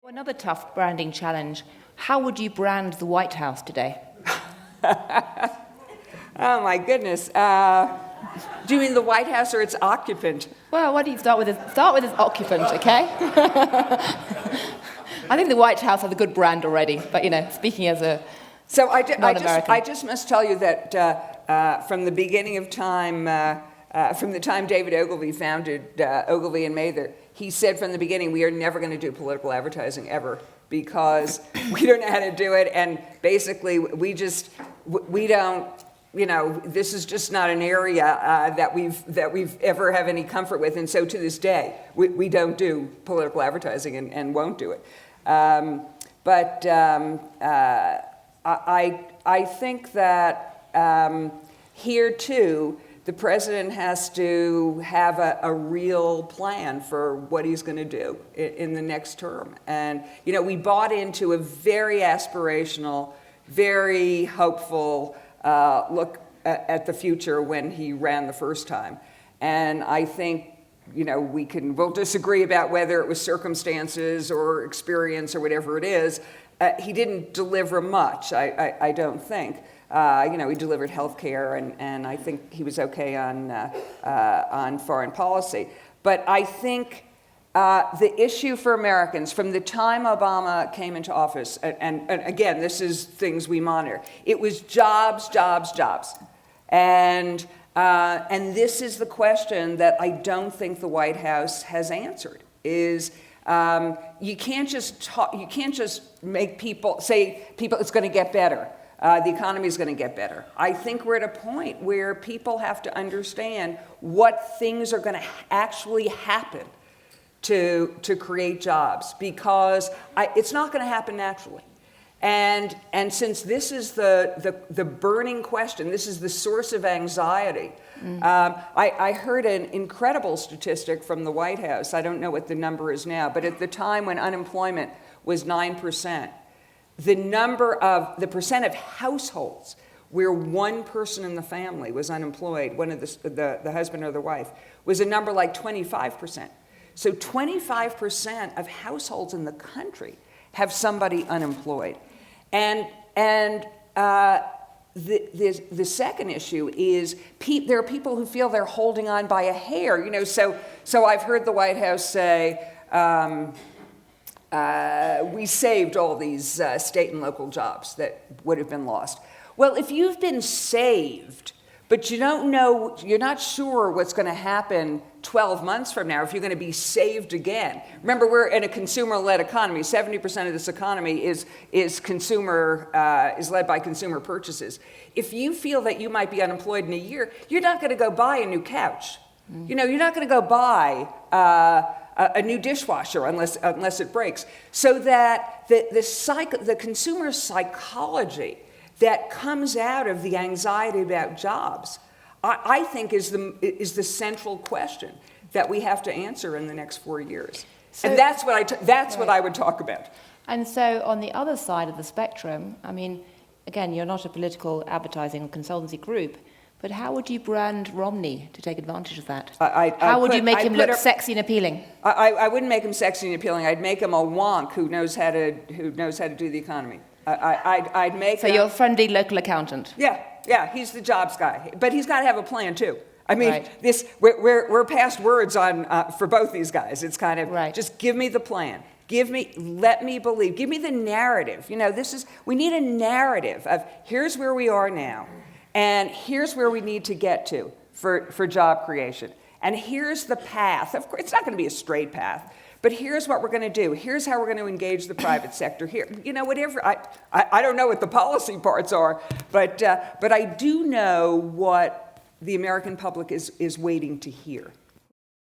Another tough branding challenge. How would you brand the White House today? Oh my goodness. Do you mean the White House or its occupant? Well, why don't you start with its occupant, okay? I think the White House has a good brand already, but speaking as a non-American. I just must tell you that from the beginning of time, from the time David Ogilvy founded Ogilvy and Mather, he said from the beginning, we are never going to do political advertising ever because we don't know how to do it, and basically we don't. This is just not an area that we've ever have any comfort with, and so to this day, we don't do political advertising and won't do it. I think that here too, the president has to have a real plan for what he's going to do in the next term. And we bought into a very aspirational, very hopeful look at the future when he ran the first time. And I think, we'll disagree about whether it was circumstances or experience or whatever it is. He didn't deliver much, I don't think. He delivered health care, and I think he was okay on foreign policy. But I think the issue for Americans from the time Obama came into office, and again, this is things we monitor, it was jobs, jobs, jobs. And this is the question that I don't think the White House has answered, is you can't just make people, say it's going to get better. The economy is going to get better. I think we're at a point where people have to understand what things are going to actually happen to create jobs, because it's not going to happen naturally. And since this is the burning question, this is the source of anxiety. I heard an incredible statistic from the White House. I don't know what the number is now, but at the time when unemployment was 9%, the percent of households where one person in the family was unemployed, one of the husband or the wife, was a number like 25%. So 25% of households in the country have somebody unemployed. And the second issue is there are people who feel they're holding on by a hair. So I've heard the White House say, we saved all these state and local jobs that would have been lost. Well, if you've been saved, but you don't know, you're not sure what's going to happen 12 months from now, if you're going to be saved again. Remember, we're in a consumer-led economy. 70% of this economy is led by consumer purchases. If you feel that you might be unemployed in a year, you're not going to go buy a new couch. You're not going to go buy a new dishwasher unless it breaks. So that the consumer psychology that comes out of the anxiety about jobs, I think is the central question that we have to answer in the next 4 years. So, and that's what I would talk about. And so on the other side of the spectrum, I mean, again, you're not a political advertising or consultancy group, but how would you brand Romney to take advantage of that? How would you make him look sexy and appealing? I wouldn't make him sexy and appealing. I'd make him a wonk who knows how to do the economy. I'd make. So you're a friendly local accountant. Yeah, he's the jobs guy, but he's got to have a plan too. I mean, right. We're past words on for both these guys. It's kind of just give me the plan. Let me believe. Give me the narrative. We need a narrative of here's where we are now, and here's where we need to get to for job creation, and here's the path. Of course, it's not going to be a straight path. But here's what we're going to do. Here's how we're going to engage the private sector. Here, whatever. I don't know what the policy parts are, but I do know what the American public is waiting to hear.